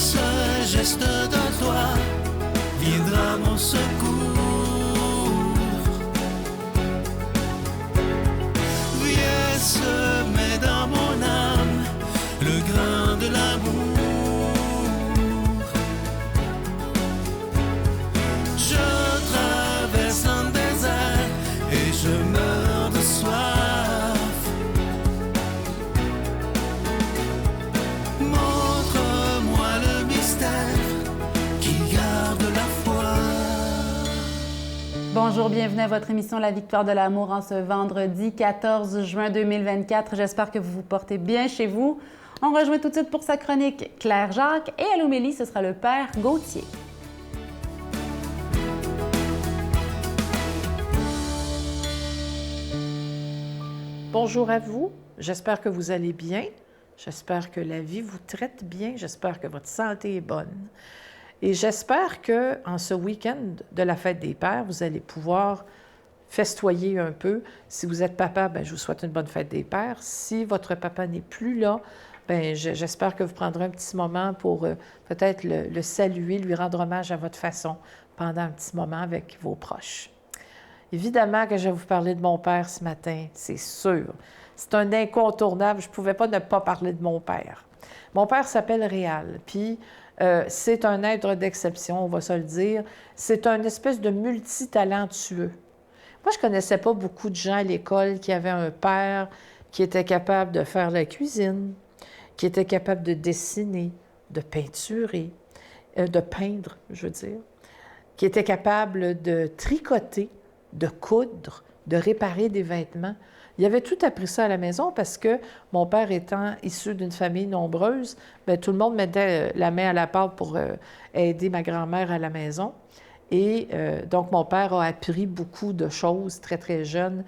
ce geste de toi viendra mon secours. Viens semer dans mon âme le grain de l'amour. Je traverse un désert et je meurs de soif. Montre-moi le mystère qui garde la foi. Bonjour, bienvenue à votre émission La Victoire de l'amour en ce vendredi 14 juin 2024. J'espère que vous vous portez bien chez vous. On rejoint tout de suite pour sa chronique Claire Jacques et à l'homélie, ce sera le Père Gauthier. Bonjour à vous, j'espère que vous allez bien, j'espère que la vie vous traite bien, j'espère que votre santé est bonne. Et j'espère qu'en ce week-end de la fête des pères, vous allez pouvoir festoyer un peu. Si vous êtes papa, bien, je vous souhaite une bonne fête des pères. Si votre papa n'est plus là, bien, j'espère que vous prendrez un petit moment pour peut-être le saluer, lui rendre hommage à votre façon pendant un petit moment avec vos proches. Évidemment que je vais vous parler de mon père ce matin, c'est sûr. C'est un incontournable, je ne pouvais pas ne pas parler de mon père. Mon père s'appelle Réal, puis c'est un être d'exception, on va se le dire. C'est un espèce de multitalentueux. Moi, je ne connaissais pas beaucoup de gens à l'école qui avaient un père qui était capable de faire la cuisine, qui était capable de dessiner, de peinturer, de peindre, je veux dire, qui était capable de tricoter, de coudre, de réparer des vêtements. Il avait tout appris ça à la maison parce que mon père étant issu d'une famille nombreuse, bien, tout le monde mettait la main à la pâte pour aider ma grand-mère à la maison. Et donc, mon père a appris beaucoup de choses très, très jeune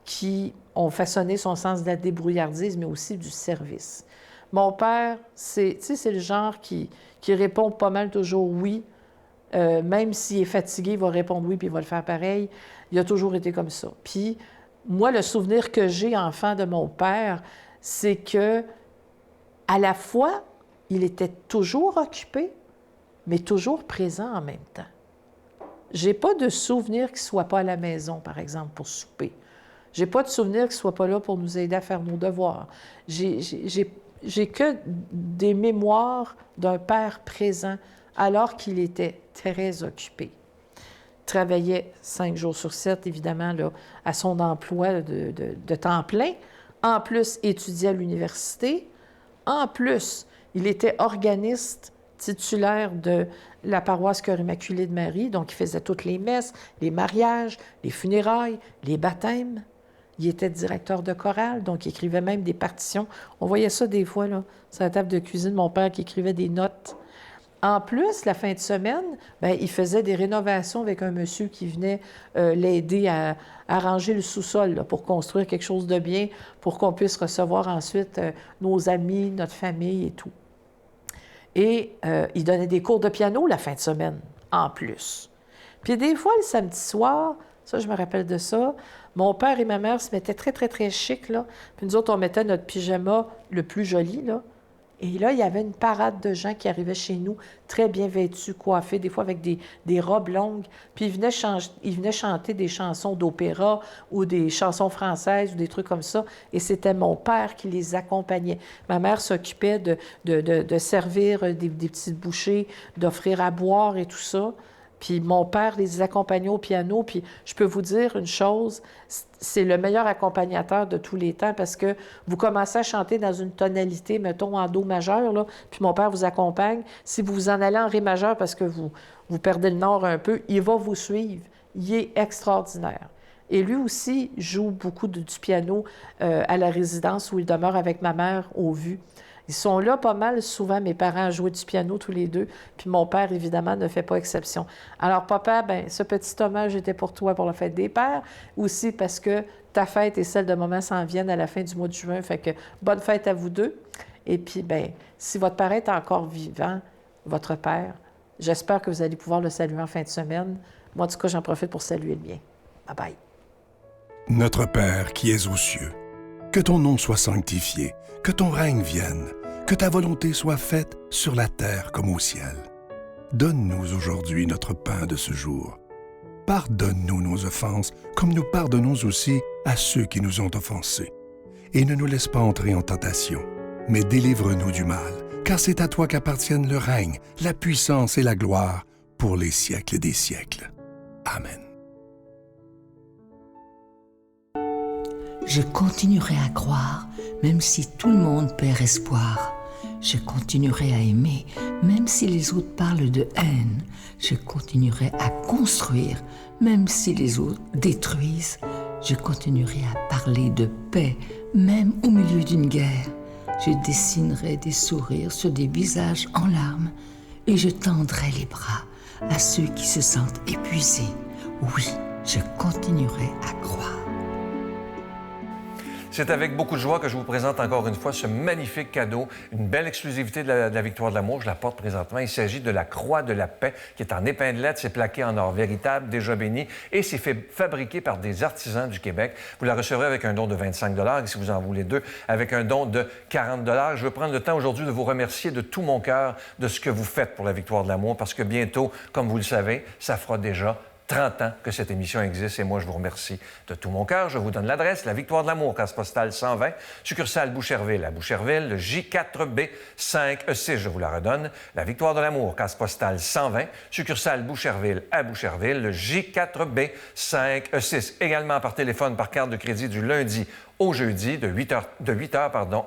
qui ont façonné son sens de la débrouillardise, mais aussi du service. Mon père, c'est le genre qui répond pas mal toujours oui. Même s'il est fatigué, il va répondre oui, puis il va le faire pareil. Il a toujours été comme ça. Puis, moi, le souvenir que j'ai, enfant de mon père, c'est que, à la fois, il était toujours occupé, mais toujours présent en même temps. J'ai pas de souvenir qu'il soit pas à la maison, par exemple, pour souper. J'ai pas de souvenir qu'il soit pas là pour nous aider à faire nos devoirs. J'ai que des mémoires d'un père présent, alors qu'il était très occupé. Travaillait 5 jours sur 7, évidemment, là, à son emploi de temps plein. En plus, étudiait à l'université. En plus, il était organiste titulaire de la paroisse Cœur Immaculé de Marie, donc il faisait toutes les messes, les mariages, les funérailles, les baptêmes. Il était directeur de chorale, donc il écrivait même des partitions. On voyait ça des fois, là, sur la table de cuisine, mon père qui écrivait des notes. En plus, la fin de semaine, bien, il faisait des rénovations avec un monsieur qui venait l'aider à ranger le sous-sol là, pour construire quelque chose de bien, pour qu'on puisse recevoir ensuite nos amis, notre famille et tout. Et il donnait des cours de piano la fin de semaine, en plus. Puis des fois, le samedi soir, ça, je me rappelle de ça, mon père et ma mère se mettaient très, très, très chic, là. Puis nous autres, on mettait notre pyjama le plus joli, là. Et là, il y avait une parade de gens qui arrivaient chez nous, très bien vêtus, coiffés, des fois avec des robes longues. Puis ils venaient chanter des chansons d'opéra ou des chansons françaises ou des trucs comme ça. Et c'était mon père qui les accompagnait. Ma mère s'occupait de servir des petites bouchées, d'offrir à boire et tout ça. Puis mon père les accompagnait au piano. Puis je peux vous dire une chose, c'est le meilleur accompagnateur de tous les temps parce que vous commencez à chanter dans une tonalité, mettons, en do majeur, là, puis mon père vous accompagne. Si vous vous en allez en ré majeur parce que vous perdez le nord un peu, il va vous suivre. Il est extraordinaire. Et lui aussi joue beaucoup du piano à la résidence où il demeure avec ma mère au vu. Ils sont là pas mal souvent, mes parents, à jouer du piano tous les deux, puis mon père, évidemment, ne fait pas exception. Alors, papa, bien, ce petit hommage était pour toi pour la fête des pères, aussi parce que ta fête et celle de maman s'en viennent à la fin du mois de juin, fait que bonne fête à vous deux. Et puis, bien, si votre père est encore vivant, votre père, j'espère que vous allez pouvoir le saluer en fin de semaine. Moi, en tout cas, j'en profite pour saluer le mien. Bye-bye. Notre Père qui es aux cieux, que ton nom soit sanctifié, que ton règne vienne, Que ta volonté soit faite sur la terre comme au ciel. Donne-nous aujourd'hui notre pain de ce jour. Pardonne-nous nos offenses, comme nous pardonnons aussi à ceux qui nous ont offensés. Et ne nous laisse pas entrer en tentation, mais délivre-nous du mal, car c'est à toi qu'appartiennent le règne, la puissance et la gloire pour les siècles des siècles. Amen. Je continuerai à croire, même si tout le monde perd espoir. Je continuerai à aimer, même si les autres parlent de haine. Je continuerai à construire, même si les autres détruisent. Je continuerai à parler de paix, même au milieu d'une guerre. Je dessinerai des sourires sur des visages en larmes et je tendrai les bras à ceux qui se sentent épuisés. Oui, je continuerai à croire. C'est avec beaucoup de joie que je vous présente encore une fois ce magnifique cadeau, une belle exclusivité de la Victoire de l'amour. Je la porte présentement. Il s'agit de la Croix de la paix qui est en épinglette. C'est plaqué en or véritable, déjà béni, et c'est fabriqué par des artisans du Québec. Vous la recevrez avec un don de 25 et si vous en voulez deux, avec un don de 40 Je veux prendre le temps aujourd'hui de vous remercier de tout mon cœur de ce que vous faites pour la Victoire de l'amour, parce que bientôt, comme vous le savez, ça fera déjà 30 ans que cette émission existe et moi, je vous remercie de tout mon cœur. Je vous donne l'adresse, la Victoire de l'amour, case postale 120, succursale Boucherville à Boucherville, le J4B 5E6, je vous la redonne. La Victoire de l'amour, case postale 120, succursale Boucherville à Boucherville, le J4B 5E6. Également par téléphone, par carte de crédit du lundi au jeudi de 8h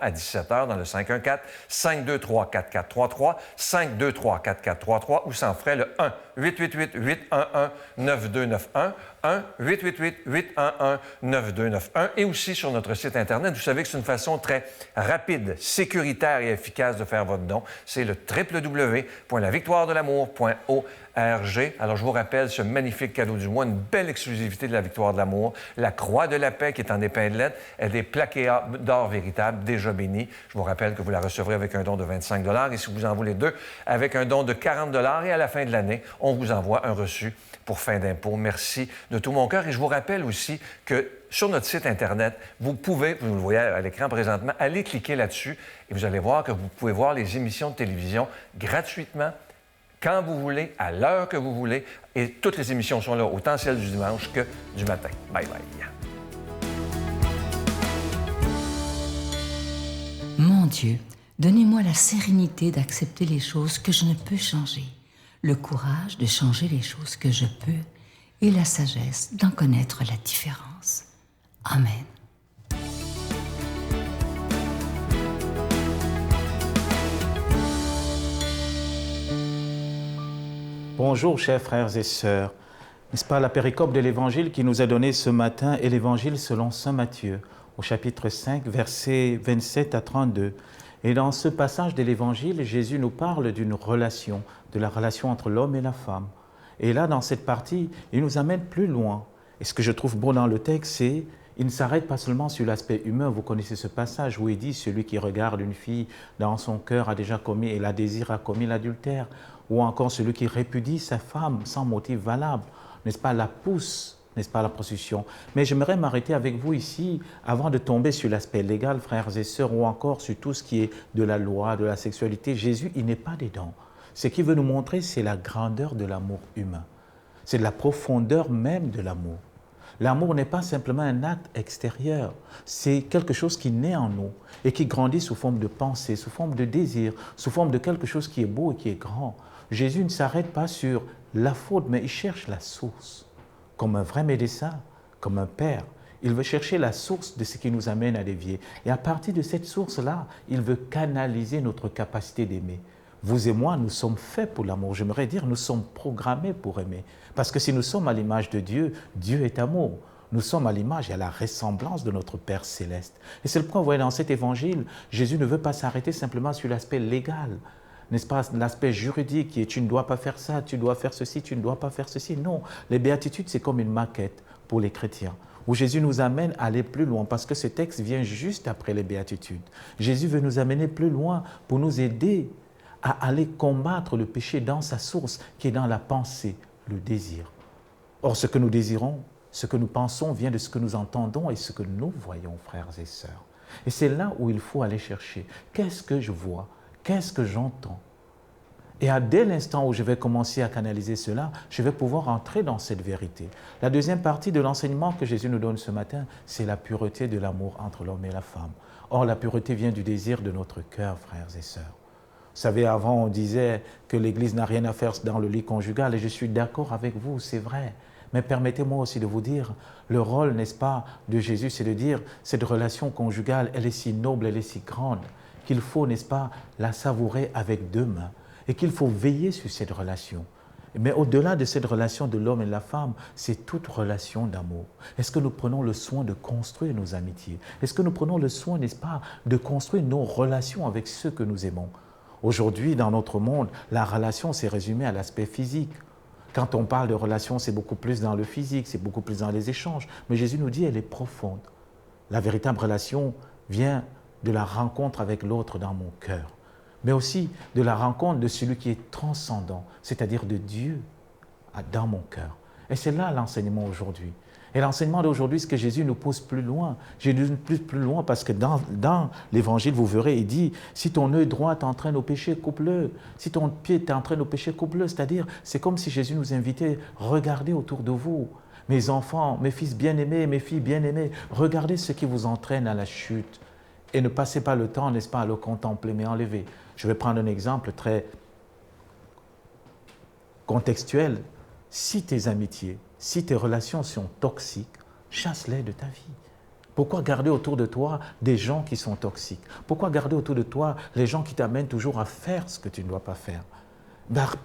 à 17h dans le 514-523-4433, 523-4433 ou sans frais le 1-888-811-9291, 1-888-811-9291 et aussi sur notre site Internet. Vous savez que c'est une façon très rapide, sécuritaire et efficace de faire votre don. C'est le www.lavictoiredelamour.org. Alors, je vous rappelle ce magnifique cadeau du mois, une belle exclusivité de la Victoire de l'amour, la Croix de la paix qui est en épinglette. Elle est plaquée d'or véritable, déjà bénie. Je vous rappelle que vous la recevrez avec un don de 25 et si vous en voulez deux, avec un don de 40 et à la fin de l'année, on vous envoie un reçu pour fin d'impôt. Merci de tout mon cœur. Et je vous rappelle aussi que sur notre site Internet, vous pouvez, vous le voyez à l'écran présentement, aller cliquer là-dessus et vous allez voir que vous pouvez voir les émissions de télévision gratuitement, quand vous voulez, à l'heure que vous voulez. Et toutes les émissions sont là, autant celles du dimanche que du matin. Bye bye. Mon Dieu, donnez-moi la sérénité d'accepter les choses que je ne peux changer, le courage de changer les choses que je peux et la sagesse d'en connaître la différence. Amen. Bonjour, chers frères et sœurs. N'est-ce pas la péricope de l'Évangile qui nous a donné ce matin est l'Évangile selon saint Matthieu, au chapitre 5, versets 27 à 32. Et dans ce passage de l'Évangile, Jésus nous parle d'une relation, de la relation entre l'homme et la femme. Et là, dans cette partie, il nous amène plus loin. Et ce que je trouve beau dans le texte, c'est il ne s'arrête pas seulement sur l'aspect humain. Vous connaissez ce passage où il dit « Celui qui regarde une fille dans son cœur a déjà commis, et la désire a commis l'adultère ». Ou encore celui qui répudie sa femme sans motif valable, n'est-ce pas, la pousse, n'est-ce pas, à la prostitution. Mais j'aimerais m'arrêter avec vous ici, avant de tomber sur l'aspect légal, frères et sœurs, ou encore sur tout ce qui est de la loi, de la sexualité. Jésus, il n'est pas dedans. Ce qu'il veut nous montrer, c'est la grandeur de l'amour humain. C'est la profondeur même de l'amour. L'amour n'est pas simplement un acte extérieur, c'est quelque chose qui naît en nous et qui grandit sous forme de pensée, sous forme de désir, sous forme de quelque chose qui est beau et qui est grand. Jésus ne s'arrête pas sur la faute, mais il cherche la source. Comme un vrai médecin, comme un père, il veut chercher la source de ce qui nous amène à dévier. Et à partir de cette source-là, il veut canaliser notre capacité d'aimer. Vous et moi, nous sommes faits pour l'amour. J'aimerais dire, nous sommes programmés pour aimer. Parce que si nous sommes à l'image de Dieu, Dieu est amour. Nous sommes à l'image et à la ressemblance de notre Père céleste. Et c'est le point, vous voyez, dans cet évangile, Jésus ne veut pas s'arrêter simplement sur l'aspect légal. N'est-ce pas, l'aspect juridique qui est « tu ne dois pas faire ça, tu dois faire ceci, tu ne dois pas faire ceci ». Non, les béatitudes, c'est comme une maquette pour les chrétiens, où Jésus nous amène à aller plus loin, parce que ce texte vient juste après les béatitudes. Jésus veut nous amener plus loin pour nous aider à aller combattre le péché dans sa source, qui est dans la pensée, le désir. Or, ce que nous désirons, ce que nous pensons vient de ce que nous entendons et ce que nous voyons, frères et sœurs. Et c'est là où il faut aller chercher. Qu'est-ce que je vois? Qu'est-ce que j'entends? Et dès l'instant où je vais commencer à canaliser cela, je vais pouvoir entrer dans cette vérité. La deuxième partie de l'enseignement que Jésus nous donne ce matin, c'est la pureté de l'amour entre l'homme et la femme. Or, la pureté vient du désir de notre cœur, frères et sœurs. Vous savez, avant, on disait que l'Église n'a rien à faire dans le lit conjugal, et je suis d'accord avec vous, c'est vrai. Mais permettez-moi aussi de vous dire, le rôle, n'est-ce pas, de Jésus, c'est de dire, cette relation conjugale, elle est si noble, elle est si grande, qu'il faut, n'est-ce pas, la savourer avec deux mains, et qu'il faut veiller sur cette relation. Mais au-delà de cette relation de l'homme et de la femme, c'est toute relation d'amour. Est-ce que nous prenons le soin de construire nos amitiés? Est-ce que nous prenons le soin, n'est-ce pas, de construire nos relations avec ceux que nous aimons? Aujourd'hui, dans notre monde, la relation s'est résumée à l'aspect physique. Quand on parle de relation, c'est beaucoup plus dans le physique, c'est beaucoup plus dans les échanges. Mais Jésus nous dit, elle est profonde. La véritable relation vient de la rencontre avec l'autre dans mon cœur, mais aussi de la rencontre de celui qui est transcendant, c'est-à-dire de Dieu dans mon cœur. Et c'est là l'enseignement aujourd'hui. Et l'enseignement d'aujourd'hui, c'est que Jésus nous pousse plus loin. Jésus nous pousse plus loin parce que dans l'Évangile, vous verrez, il dit, si ton œil droit t'entraîne au péché, coupe-le. Si ton pied t'entraîne au péché, coupe-le. C'est-à-dire, c'est comme si Jésus nous invitait, regardez autour de vous. Mes enfants, mes fils bien-aimés, mes filles bien-aimées, regardez ce qui vous entraîne à la chute. Et ne passez pas le temps, n'est-ce pas, à le contempler, mais enlevez. Je vais prendre un exemple très contextuel. Si tes amitiés, si tes relations sont toxiques, chasse-les de ta vie. Pourquoi garder autour de toi des gens qui sont toxiques? Pourquoi garder autour de toi les gens qui t'amènent toujours à faire ce que tu ne dois pas faire?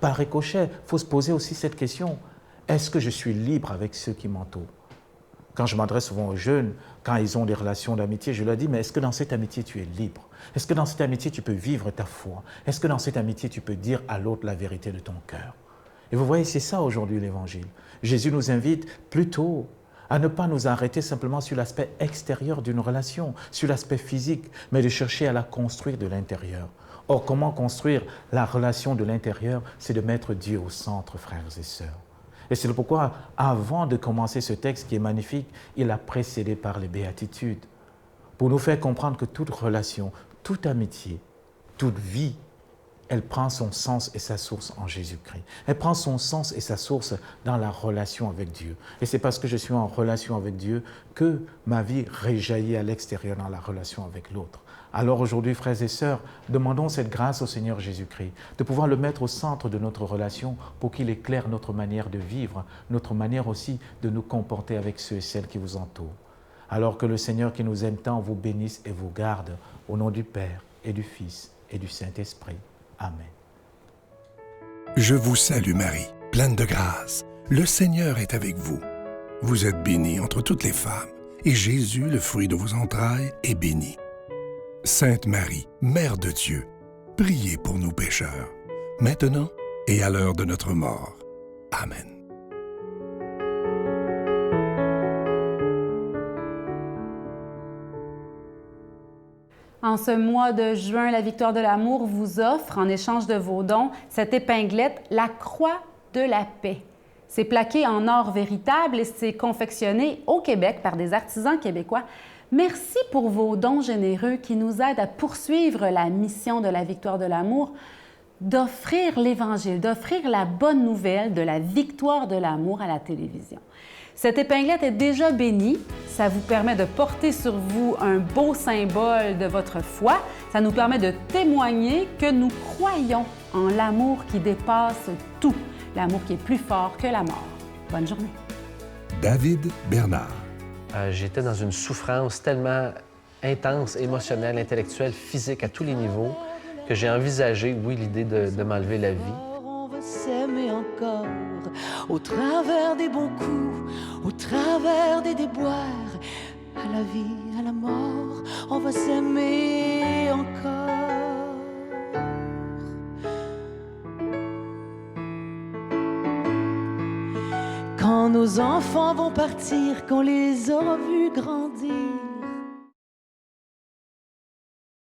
Par ricochet, il faut se poser aussi cette question. Est-ce que je suis libre avec ceux qui m'entourent? Quand je m'adresse souvent aux jeunes, quand ils ont des relations d'amitié, je leur dis, mais est-ce que dans cette amitié, tu es libre? Est-ce que dans cette amitié, tu peux vivre ta foi? Est-ce que dans cette amitié, tu peux dire à l'autre la vérité de ton cœur? Et vous voyez, c'est ça aujourd'hui l'Évangile. Jésus nous invite plutôt à ne pas nous arrêter simplement sur l'aspect extérieur d'une relation, sur l'aspect physique, mais de chercher à la construire de l'intérieur. Or, comment construire la relation de l'intérieur? C'est de mettre Dieu au centre, frères et sœurs. Et c'est pourquoi, avant de commencer ce texte qui est magnifique, il a précédé par les béatitudes, pour nous faire comprendre que toute relation, toute amitié, toute vie, elle prend son sens et sa source en Jésus-Christ. Elle prend son sens et sa source dans la relation avec Dieu. Et c'est parce que je suis en relation avec Dieu que ma vie réjaillit à l'extérieur dans la relation avec l'autre. Alors aujourd'hui, frères et sœurs, demandons cette grâce au Seigneur Jésus-Christ, de pouvoir le mettre au centre de notre relation pour qu'il éclaire notre manière de vivre, notre manière aussi de nous comporter avec ceux et celles qui vous entourent. Alors que le Seigneur qui nous aime tant vous bénisse et vous garde, au nom du Père et du Fils et du Saint-Esprit. Amen. Je vous salue Marie, pleine de grâce. Le Seigneur est avec vous. Vous êtes bénie entre toutes les femmes, et Jésus, le fruit de vos entrailles, est béni. Sainte Marie, Mère de Dieu, priez pour nous pécheurs, maintenant et à l'heure de notre mort. Amen. En ce mois de juin, la Victoire de l'amour vous offre, en échange de vos dons, cette épinglette « La croix de la paix ». C'est plaqué en or véritable et c'est confectionné au Québec par des artisans québécois. Merci pour vos dons généreux qui nous aident à poursuivre la mission de la Victoire de l'amour, d'offrir l'Évangile, d'offrir la bonne nouvelle de la victoire de l'amour à la télévision. Cette épinglette est déjà bénie. Ça vous permet de porter sur vous un beau symbole de votre foi. Ça nous permet de témoigner que nous croyons en l'amour qui dépasse tout, l'amour qui est plus fort que la mort. Bonne journée. David Bernard. J'étais dans une souffrance tellement intense, émotionnelle, intellectuelle, physique, à tous les niveaux, que j'ai envisagé, oui, l'idée de m'enlever la vie. On va s'aimer encore, au travers des bons coups, au travers des déboires, à la vie, à la mort, on va s'aimer encore. Quand nos enfants vont partir, qu'on les aura vus grandir,